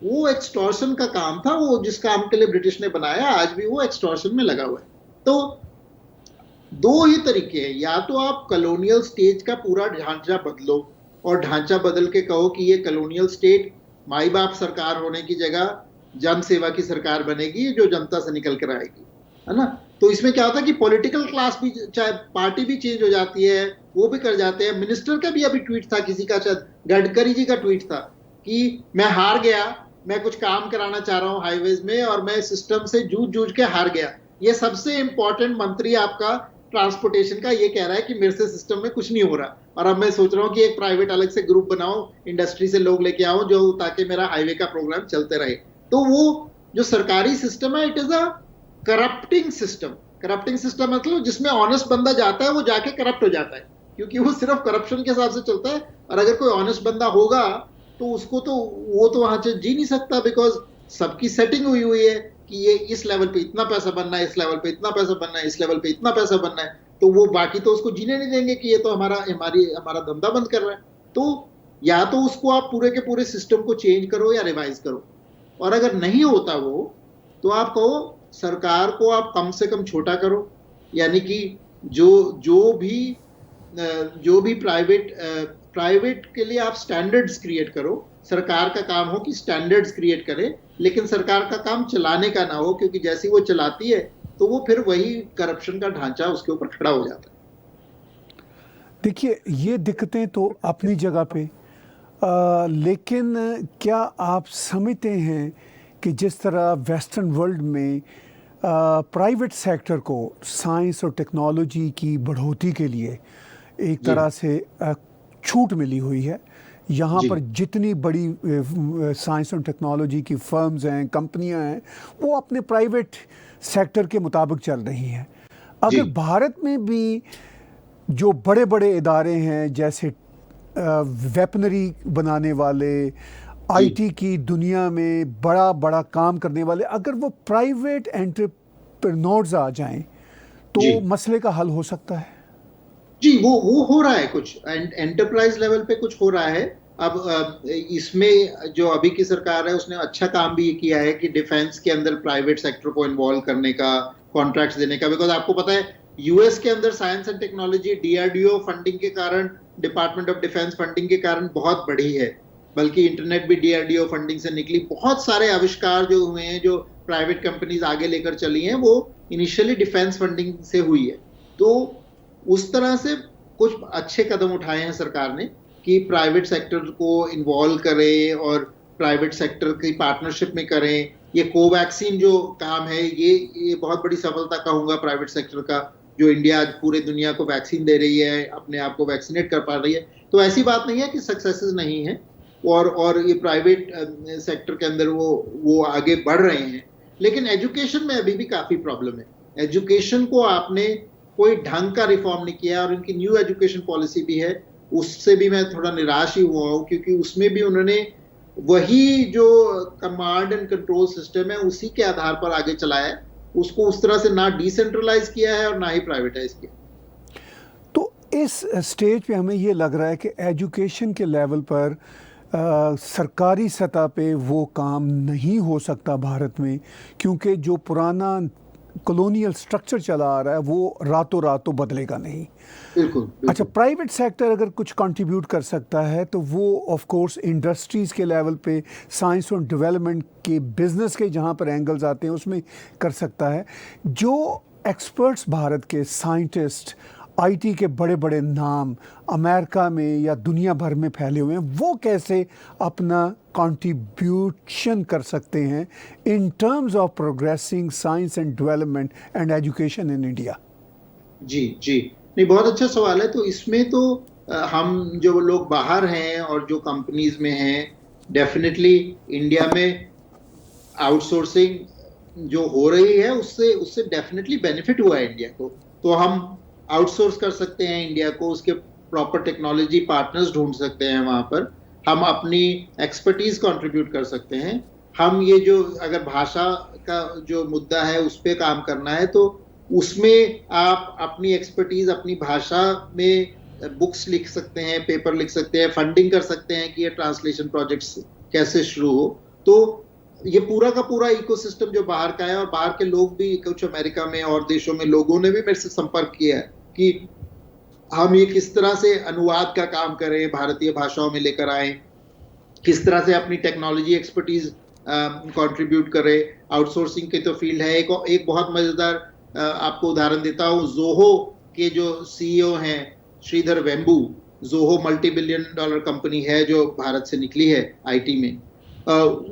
वो एक्सटॉर्शन का काम था, वो जिस काम के लिए ब्रिटिश ने बनाया, आज भी वो एक्सटॉर्शन में लगा हुआ है। तो दो ही तरीके हैं, या तो आप कॉलोनियल स्टेट का पूरा ढांचा बदलो और ढांचा बदल के कहो कि ये कॉलोनियल स्टेट माई बाप सरकार होने की जगह जन सेवा की सरकार बनेगी जो जनता से निकल कर आएगी, है ना। तो इसमें क्या होता है कि पॉलिटिकल क्लास भी, चाहे पार्टी भी चेंज हो जाती है, वो भी कर जाते हैं। मिनिस्टर का भी अभी ट्वीट था किसी का, शायद गडकरी जी का ट्वीट था कि मैं हार गया, मैं कुछ काम कराना चाह रहा हूं हाईवेज में और मैं सिस्टम से जूझ जूझ के हार गया। ये सबसे इंपॉर्टेंट मंत्री आपका ट्रांसपोर्टेशन का ये कह रहा है कि मेरे से सिस्टम में कुछ नहीं हो रहा और अब मैं सोच रहा हूँ कि एक प्राइवेट अलग से ग्रुप बनाऊं, इंडस्ट्री से लोग लेके आऊं जो, ताकि मेरा हाईवे का प्रोग्राम चलते रहे। तो वो जो सरकारी सिस्टम है, it is a corrupting system. Corrupting system मतलब जिसमें ऑनेस्ट बंदा जाता है वो जाके करप्ट हो जाता है, क्योंकि वो सिर्फ करप्शन के हिसाब से चलता है। और अगर कोई ऑनेस्ट बंदा होगा तो उसको तो वो तो वहां से जी नहीं सकता, बिकॉज सबकी सेटिंग हुई हुई है कि ये इस लेवल पे इतना पैसा बनना है, इस लेवल पे इतना पैसा बनना है, इस लेवल पे इतना पैसा बनना है। तो वो बाकी तो उसको जीने नहीं देंगे कि ये तो हमारा धंधा बंद कर रहा है। तो या तो उसको आप पूरे के पूरे सिस्टम को चेंज करो या रिवाइज करो, और अगर नहीं होता वो, तो आप कहो सरकार को आप कम से कम छोटा करो, यानी कि जो भी प्राइवेट के लिए आप स्टैंडर्ड्स क्रिएट करो। सरकार का काम हो कि स्टैंडर्ड्स क्रिएट करे, लेकिन सरकार का काम चलाने का ना हो, क्योंकि जैसी वो चलाती है तो वो फिर वही करप्शन का ढांचा उसके ऊपर खड़ा हो जाता है। देखिए, ये दिक्कतें तो अपनी जगह पे, लेकिन क्या आप समझते हैं कि जिस तरह वेस्टर्न वर्ल्ड में प्राइवेट सेक्टर को साइंस और टेक्नोलॉजी की बढ़ोतरी के लिए एक तरह से छूट मिली हुई है, यहाँ पर जितनी बड़ी साइंस और टेक्नोलॉजी की फर्म्स हैं, कंपनियां हैं, वो अपने प्राइवेट सेक्टर के मुताबिक चल रही हैं। अगर भारत में भी जो बड़े बड़े इदारे हैं, जैसे वेपनरी बनाने वाले, आईटी की दुनिया में बड़ा बड़ा काम करने वाले, अगर वो प्राइवेट एंटरप्रेन्योर्स आ जाएं तो मसले का हल हो सकता है। जी, वो हो रहा है, कुछ एंटरप्राइज लेवल पे कुछ हो रहा है। अब इसमें जो अभी की सरकार है उसने अच्छा काम भी किया है कि डिफेंस के अंदर प्राइवेट सेक्टर को इन्वॉल्व करने का, कॉन्ट्रैक्ट्स देने का। बिकॉज आपको पता है यूएस के अंदर science and technology DRDO funding के कारण, डिपार्टमेंट ऑफ डिफेंस फंडिंग के कारण बहुत बढ़ी है। बल्कि इंटरनेट भी डीआरडीओ फंडिंग से निकली। बहुत सारे आविष्कार जो हुए हैं, जो प्राइवेट कंपनीज आगे लेकर चली हैं, वो इनिशियली डिफेंस फंडिंग से हुई है। तो उस तरह से कुछ अच्छे कदम उठाए हैं सरकार ने कि प्राइवेट सेक्टर को इन्वॉल्व करें और प्राइवेट सेक्टर की पार्टनरशिप में करें। ये कोवैक्सीन जो काम है, ये बहुत बड़ी सफलता कहूंगा प्राइवेट सेक्टर का, जो इंडिया आज पूरे दुनिया को वैक्सीन दे रही है, अपने आप को वैक्सीनेट कर पा रही है। तो ऐसी बात नहीं है कि सक्सेसेस नहीं है, और ये प्राइवेट सेक्टर के अंदर वो आगे बढ़ रहे हैं। लेकिन एजुकेशन में अभी भी काफी प्रॉब्लम है। एजुकेशन को आपने कोई ढंग का रिफॉर्म नहीं किया, और उनकी न्यू एजुकेशन पॉलिसी भी है, उससे भी मैं थोड़ा निराश ही हुआ हूँ, क्योंकि उसमें भी उन्होंने वही जो कमांड एंड कंट्रोल सिस्टम है उसी के आधार पर आगे चलाया है। उसको उस तरह से ना डिसेंट्रलाइज किया है और ना ही प्राइवेटाइज किया। तो इस स्टेज पे हमें ये लग रहा है कि एजुकेशन के लेवल पर सरकारी सतह पे वो काम नहीं हो सकता भारत में, क्योंकि जो पुराना कॉलोनियल स्ट्रक्चर चला आ रहा है वो रातों रात तो बदलेगा नहीं। बिल्कुल। अच्छा, प्राइवेट सेक्टर अगर कुछ कंट्रीब्यूट कर सकता है तो वो ऑफ कोर्स इंडस्ट्रीज़ के लेवल पे, साइंस और डेवलपमेंट के, बिजनेस के जहाँ पर एंगल्स आते हैं उसमें कर सकता है। जो एक्सपर्ट्स भारत के, साइंटिस्ट, आईटी के बड़े बड़े नाम अमेरिका में या दुनिया भर में फैले हुए हैं, वो कैसे अपना कंट्रीब्यूशन कर सकते हैं in terms of progressing science and development and education in India? जी जी, नहीं, बहुत अच्छा सवाल है। तो इसमें तो हम जो लोग बाहर हैं और जो कंपनीज में हैं, डेफिनेटली इंडिया में आउटसोर्सिंग जो हो रही है उससे डेफिनेटली बेनिफिट हुआ है इंडिया को। तो हम आउटसोर्स कर सकते हैं इंडिया को, उसके प्रॉपर टेक्नोलॉजी पार्टनर्स ढूंढ सकते हैं वहां पर, हम अपनी एक्सपर्टीज कंट्रीब्यूट कर सकते हैं। हम ये जो अगर भाषा का जो मुद्दा है उस पर काम करना है, तो उसमें आप अपनी एक्सपर्टीज अपनी भाषा में बुक्स लिख सकते हैं, पेपर लिख सकते हैं, फंडिंग कर सकते हैं कि ये ट्रांसलेशन प्रोजेक्ट्स कैसे शुरू हो। तो ये पूरा का पूरा इकोसिस्टम जो बाहर का है, और बाहर के लोग भी, कुछ अमेरिका में और देशों में लोगों ने भी मेरे से संपर्क किया है कि हम ये किस तरह से अनुवाद का काम करें, भारतीय भाषाओं में लेकर आए, किस तरह से अपनी टेक्नोलॉजी एक्सपर्टीज कंट्रीब्यूट करें। आउटसोर्सिंग की तो फील्ड है। एक बहुत मजेदार आपको उदाहरण देता हूँ। जोहो के जो सीईओ हैं Sridhar Vembu, Zoho multi billion dollar company है जो भारत से निकली है आईटी में।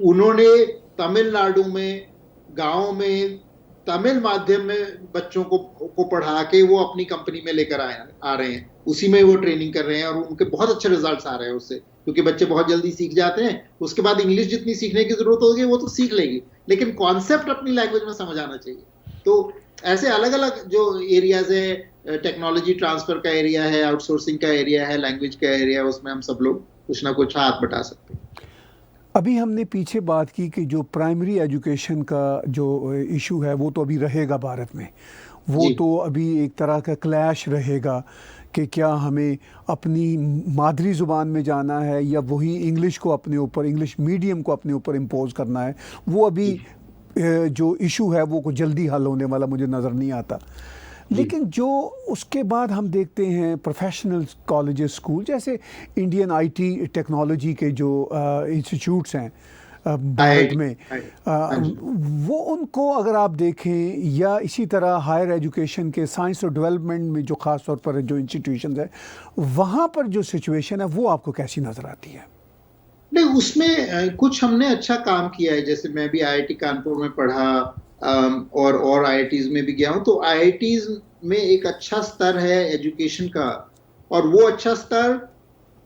उन्होंने तमिलनाडु में गांव में तमिल माध्यम में बच्चों को पढ़ा के वो अपनी कंपनी में लेकर आ रहे हैं। उसी में वो ट्रेनिंग कर रहे हैं और उनके बहुत अच्छे रिजल्ट्स आ रहे हैं उससे, क्योंकि बच्चे बहुत जल्दी सीख जाते हैं। उसके बाद इंग्लिश जितनी सीखने की जरूरत होगी वो तो सीख लेगी, लेकिन कॉन्सेप्ट अपनी लैंग्वेज में समझ आना चाहिए। तो ऐसे अलग अलग जो एरियाज है, टेक्नोलॉजी ट्रांसफर का एरिया है, आउटसोर्सिंग का एरिया है, लैंग्वेज का एरिया है, उसमें हम सब लोग कुछ ना कुछ हाथ बटा सकते हैं। अभी हमने पीछे बात की कि जो प्राइमरी एजुकेशन का जो इशू है वो तो अभी रहेगा भारत में, वो तो अभी एक तरह का क्लैश रहेगा कि क्या हमें अपनी मादरी ज़ुबान में जाना है या वही इंग्लिश को अपने ऊपर, इंग्लिश मीडियम को अपने ऊपर इम्पोज करना है। वो अभी जो इशू है वो कुछ जल्दी हल होने वाला मुझे नज़र नहीं आता। लेकिन जो उसके बाद हम देखते हैं प्रोफेशनल कॉलेजेस, स्कूल, जैसे इंडियन आईटी टेक्नोलॉजी के जो इंस्टीट्यूट्स हैं भारत में, वो उनको अगर आप देखें, या इसी तरह हायर एजुकेशन के साइंस और डेवलपमेंट में जो ख़ास तौर पर जो इंस्टीट्यूशन है, वहाँ पर जो सिचुएशन है वो आपको कैसी नज़र आती है? नहीं, उसमें कुछ हमने अच्छा काम किया है। जैसे मैं भी आईआईटी कानपुर में पढ़ा और आईआईटीज में भी गया हूं। तो आईआईटीज में एक अच्छा स्तर है एजुकेशन का, और वो अच्छा स्तर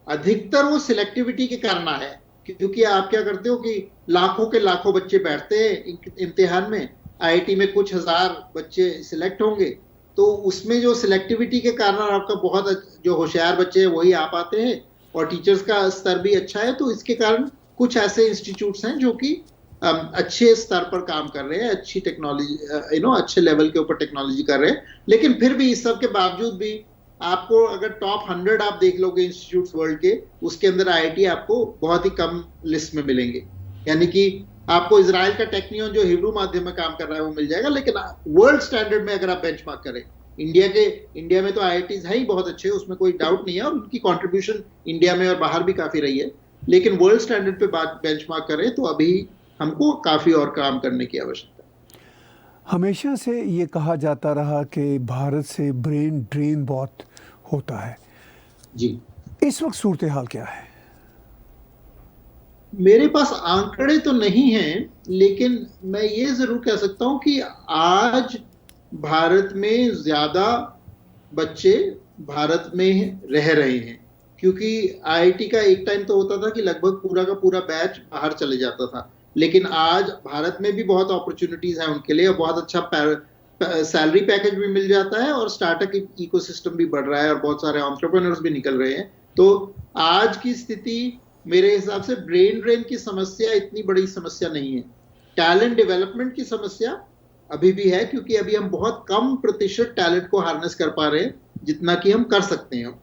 अधिकतर वो सिलेक्टिविटी के कारण आया है। क्योंकि आप क्या करते हो कि लाखों के लाखों बच्चे बैठते हैं इम्तिहान में, आईआईटी में कुछ हजार बच्चे सिलेक्ट होंगे, तो उसमें जो सिलेक्टिविटी के कारण आपका बहुत जो होशियार बच्चे हैं वही आ पाते हैं, और टीचर्स का स्तर भी अच्छा है। तो इसके कारण कुछ ऐसे इंस्टीट्यूट्स हैं जो कि अच्छे स्तर पर काम कर रहे हैं, अच्छी टेक्नोलॉजी अच्छे लेवल के ऊपर टेक्नोलॉजी कर रहे हैं। लेकिन फिर भी इस सब के बावजूद भी आपको अगर टॉप 100 आप देख लोगे इंस्टीट्यूट्स वर्ल्ड के, उसके अंदर आईआईटी आपको बहुत ही कम लिस्ट में मिलेंगे। यानी कि आपको इजराइल का टेक्नियन जो हिब्रू माध्यम में काम कर रहा है वो मिल जाएगा, लेकिन वर्ल्ड स्टैंडर्ड में अगर आप बेंचमार्क करें, इंडिया में तो आईआईटीज है ही बहुत अच्छे, उसमें कोई डाउट नहीं है, और उनकी कंट्रीब्यूशन इंडिया में और बाहर भी काफी रही है। लेकिन वर्ल्ड स्टैंडर्ड पे बात बेंचमार्क करें तो अभी हमको काफी और काम करने की आवश्यकता है। हमेशा से ये कहा जाता रहा कि भारत से ब्रेन ड्रेन बहुत होता है जी। इस वक्त सूरत हाल क्या है? मेरे पास आंकड़े तो नहीं हैं, लेकिन मैं ये जरूर कह सकता हूं कि आज भारत में ज्यादा बच्चे भारत में रह रहे हैं। क्योंकि आईआईटी का एक टाइम तो होता था कि लगभग पूरा का पूरा बैच बाहर चले जाता था, लेकिन आज भारत में भी बहुत अपॉर्चुनिटीज हैं उनके लिए, बहुत अच्छा सैलरी पैकेज भी मिल जाता है, और स्टार्टअप इकोसिस्टम भी बढ़ रहा है, और बहुत सारे एंटरप्रेन्योर्स भी निकल रहे हैं। तो आज की स्थिति मेरे हिसाब से ब्रेन ड्रेन की समस्या इतनी बड़ी समस्या नहीं है। टैलेंट डेवलपमेंट की समस्या अभी भी है, क्योंकि अभी हम बहुत कम प्रतिशत टैलेंट को हार्नेस कर पा रहे हैं जितना कि हम कर सकते हैं।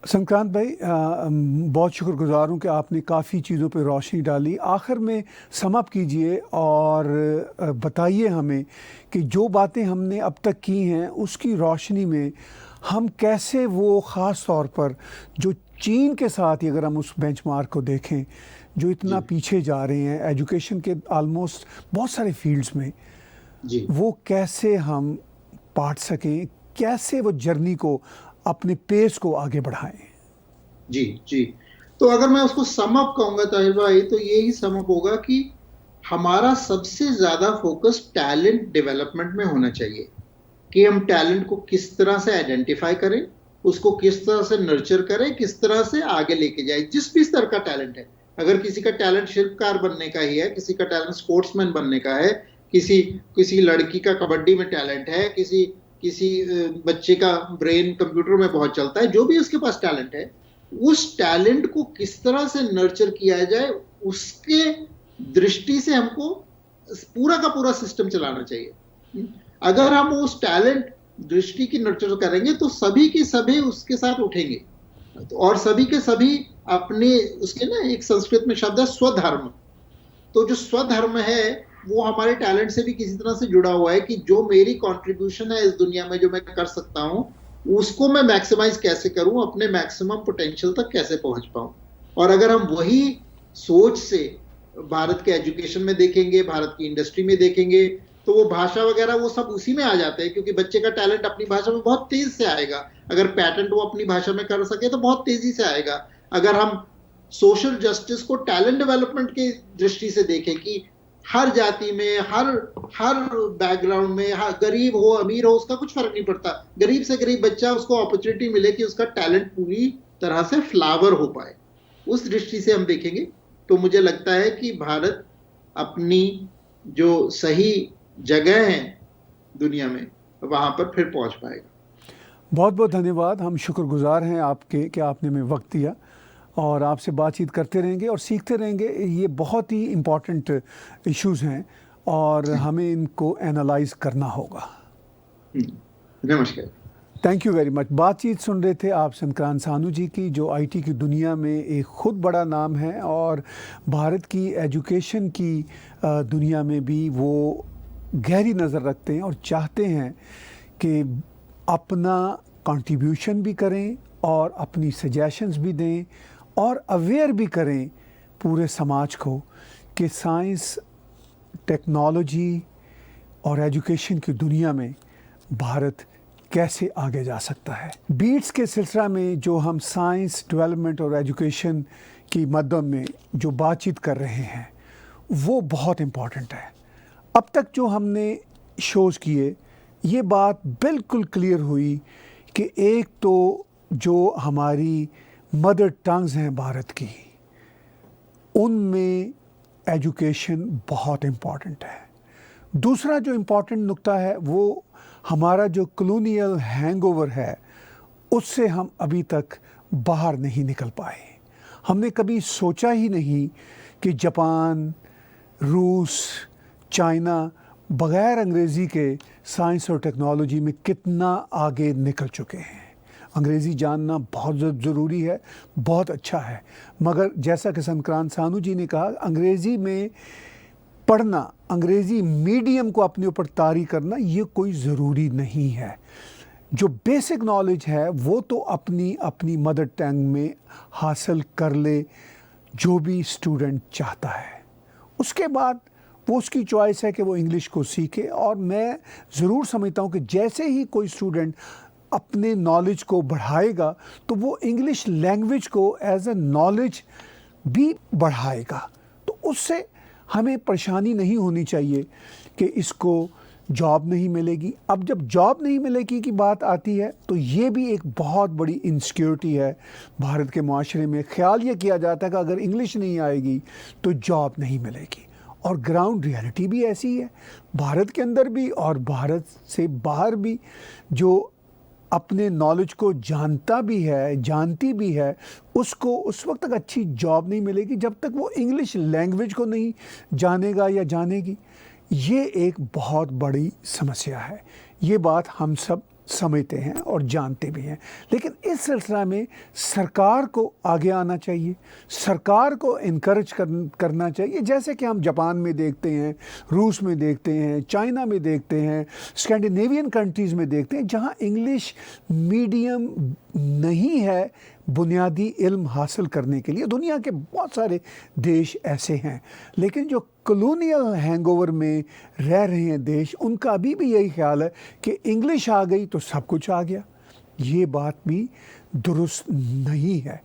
संक्रांत भाई, बहुत शुक्रगुजार हूँ कि आपने काफ़ी चीज़ों पे रोशनी डाली। आखिर में सम अप कीजिए और बताइए हमें कि जो बातें हमने अब तक की हैं उसकी रोशनी में हम कैसे वो ख़ास तौर पर जो चीन के साथ ही अगर हम उस बेंचमार्क को देखें जो इतना पीछे जा रहे हैं एजुकेशन के ऑलमोस्ट बहुत सारे फील्ड्स में जी, वो कैसे हम पाट सकें, कैसे वो जर्नी को अपने पेस को आगे बढ़ाएं। जी जी। तो अगर मैं उसको सम अप कहूंगा ताहिर भाई, तो यही सम अप होगा कि हमारा सबसे ज्यादा फोकस टैलेंट डेवलपमेंट में होना चाहिए, कि हम टैलेंट को किस तरह से आइडेंटिफाई करें, उसको किस तरह से नर्चर करें, किस तरह से आगे लेके जाए। जिस भी स्तर का टैलेंट है, अगर किसी का टैलेंट शिल्पकार बनने का ही है, किसी का टैलेंट स्पोर्ट्समैन बनने का है, किसी लड़की का कबड्डी में टैलेंट है, किसी बच्चे का ब्रेन कंप्यूटर में बहुत चलता है, जो भी उसके पास टैलेंट है, उस टैलेंट को किस तरह से नर्चर किया जाए, उसके दृष्टि से हमको पूरा का पूरा सिस्टम चलाना चाहिए। अगर हम उस टैलेंट दृष्टि की नर्चर करेंगे तो सभी के सभी उसके साथ उठेंगे, और सभी के सभी अपने, उसके ना एक संस्कृत में शब्द है स्वधर्म, तो जो स्वधर्म है वो हमारे टैलेंट से भी किसी तरह से जुड़ा हुआ है कि जो मेरी कंट्रीब्यूशन है इस दुनिया में जो मैं कर सकता हूं उसको मैं मैक्सिमाइज कैसे करूं, अपने मैक्सिमम पोटेंशियल तक कैसे पहुंच पाऊं। और अगर हम वही सोच से भारत के एजुकेशन में देखेंगे, भारत की इंडस्ट्री में देखेंगे, तो वो भाषा वगैरह वो सब उसी में आ जाते हैं, क्योंकि बच्चे का टैलेंट अपनी भाषा में बहुत तेज से आएगा। अगर पैटेंट वो अपनी भाषा में कर सके तो बहुत तेजी से आएगा। अगर हम सोशल जस्टिस को टैलेंट डेवलपमेंट की दृष्टि से देखें कि हर जाति में, हर हर बैकग्राउंड में, हर गरीब हो अमीर हो उसका कुछ फर्क नहीं पड़ता, गरीब से गरीब बच्चा उसको अपॉर्चुनिटी मिले कि उसका टैलेंट पूरी तरह से फ्लावर हो पाए, उस दृष्टि से हम देखेंगे तो मुझे लगता है कि भारत अपनी जो सही जगह है दुनिया में वहां पर फिर पहुंच पाएगा। बहुत बहुत धन्यवाद। हम शुक्रगुजार हैं आपके कि आपने हमें वक्त दिया, और आपसे बातचीत करते रहेंगे और सीखते रहेंगे। ये बहुत ही इम्पॉर्टेंट इश्यूज़ हैं और हमें इनको एनालाइज करना होगा। नमस्कार। Thank you very much. बातचीत सुन रहे थे आप संक्रांत सानू जी की, जो आईटी की दुनिया में एक ख़ुद बड़ा नाम है और भारत की एजुकेशन की दुनिया में भी वो गहरी नज़र रखते हैं और चाहते हैं कि अपना कंट्रीब्यूशन भी करें और अपनी सजेशंस भी दें और अवेयर भी करें पूरे समाज को कि साइंस, टेक्नोलॉजी और एजुकेशन की दुनिया में भारत कैसे आगे जा सकता है। बीट्स के सिलसिला में जो हम साइंस, डेवलपमेंट और एजुकेशन की मद्दम में जो बातचीत कर रहे हैं वो बहुत इम्पॉर्टेंट है। अब तक जो हमने शोज़ किए, ये बात बिल्कुल क्लियर हुई कि एक तो जो हमारी मदर टंग्स हैं भारत की, उनमें एजुकेशन बहुत इम्पॉर्टेंट है। दूसरा जो इम्पॉर्टेंट नुक्ता है वो हमारा जो कॉलोनियल हैंगओवर है, उससे हम अभी तक बाहर नहीं निकल पाए। हमने कभी सोचा ही नहीं कि जापान, रूस, चाइना बग़ैर अंग्रेज़ी के साइंस और टेक्नोलॉजी में कितना आगे निकल चुके हैं। अंग्रेज़ी जानना बहुत ज़रूरी है, बहुत अच्छा है, मगर जैसा कि संक्रांत सानू जी ने कहा, अंग्रेज़ी में पढ़ना, अंग्रेज़ी मीडियम को अपने ऊपर तारी करना, ये कोई ज़रूरी नहीं है। जो बेसिक नॉलेज है वो तो अपनी अपनी मदर टंग में हासिल कर ले जो भी स्टूडेंट चाहता है। उसके बाद वो उसकी चॉइस है कि वो इंग्लिश को सीखे। और मैं ज़रूर समझता हूँ कि जैसे ही कोई स्टूडेंट अपने नॉलेज को बढ़ाएगा तो वो इंग्लिश लैंग्वेज को एज ए नॉलेज भी बढ़ाएगा। तो उससे हमें परेशानी नहीं होनी चाहिए कि इसको जॉब नहीं मिलेगी। अब जब जॉब नहीं मिलेगी की बात आती है तो ये भी एक बहुत बड़ी इनसिक्योरिटी है भारत के माशरे में। ख्याल ये किया जाता है कि अगर इंग्लिश नहीं आएगी तो जॉब नहीं मिलेगी, और ग्राउंड रियलिटी भी ऐसी है भारत के अंदर भी और भारत से बाहर भी। जो अपने नॉलेज को जानता भी है, जानती भी है, उसको उस वक्त तक अच्छी जॉब नहीं मिलेगी जब तक वो इंग्लिश लैंग्वेज को नहीं जानेगा या जानेगी। ये एक बहुत बड़ी समस्या है। ये बात हम सब समझते हैं और जानते भी हैं, लेकिन इस सिलसिला में सरकार को आगे आना चाहिए, सरकार को इनकरेज करना चाहिए। जैसे कि हम जापान में देखते हैं, रूस में देखते हैं, चाइना में देखते हैं, स्कैंडिनेवियन कंट्रीज़ में देखते हैं, जहां इंग्लिश मीडियम नहीं है बुनियादी इल्म हासिल करने के लिए। दुनिया के बहुत सारे देश ऐसे हैं, लेकिन जो कॉलोनियल हैंगओवर में रह रहे हैं देश, उनका अभी भी यही ख्याल है कि इंग्लिश आ गई तो सब कुछ आ गया। ये बात भी दुरुस्त नहीं है।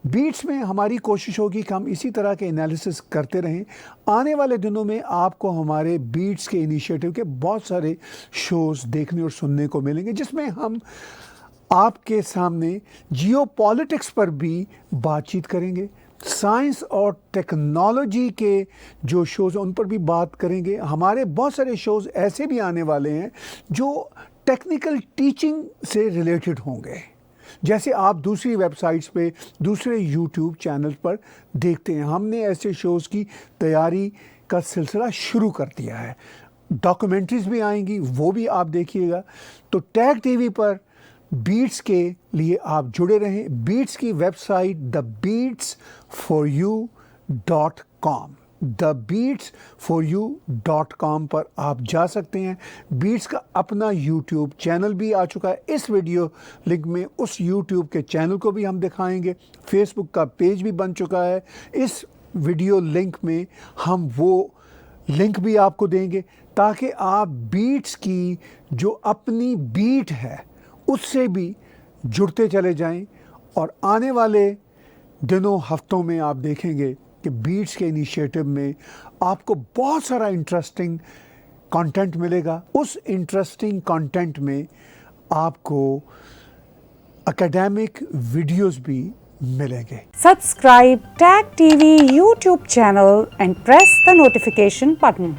बीट्स में हमारी कोशिश होगी कि हम इसी तरह के एनालिसिस करते रहें। आने वाले दिनों में आपको हमारे बीट्स के इनिशिएटिव के बहुत सारे शोज़ देखने और सुनने को मिलेंगे, जिसमें हम आपके सामने जियोपॉलिटिक्स पर भी बातचीत करेंगे, साइंस और टेक्नोलॉजी के जो शोज़ उन पर भी बात करेंगे। हमारे बहुत सारे शोज़ ऐसे भी आने वाले हैं जो टेक्निकल टीचिंग से रिलेटेड होंगे, जैसे आप दूसरी वेबसाइट्स पे, दूसरे यूट्यूब चैनल पर देखते हैं। हमने ऐसे शोज़ की तैयारी का सिलसिला शुरू कर दिया है। डॉक्यूमेंट्रीज भी आएंगी, वो भी आप देखिएगा। तो टैग टीवी पर बीट्स के लिए आप जुड़े रहें। बीट्स की वेबसाइट thebeatsforyou.com, thebeatsforyou.com पर आप जा सकते हैं। बीट्स का अपना यूट्यूब चैनल भी आ चुका है। इस वीडियो लिंक में उस यूट्यूब के चैनल को भी हम दिखाएंगे। फेसबुक का पेज भी बन चुका है। इस वीडियो लिंक में हम वो लिंक भी आपको देंगे ताकि आप बीट्स की जो अपनी बीट है उससे भी जुड़ते चले जाएं। और आने वाले दिनों हफ्तों में आप देखेंगे कि बीट्स के इनिशिएटिव में आपको बहुत सारा इंटरेस्टिंग कंटेंट मिलेगा। उस इंटरेस्टिंग कंटेंट में आपको एकेडमिक वीडियोस भी मिलेंगे। Subscribe Tag TV YouTube channel and press the notification button.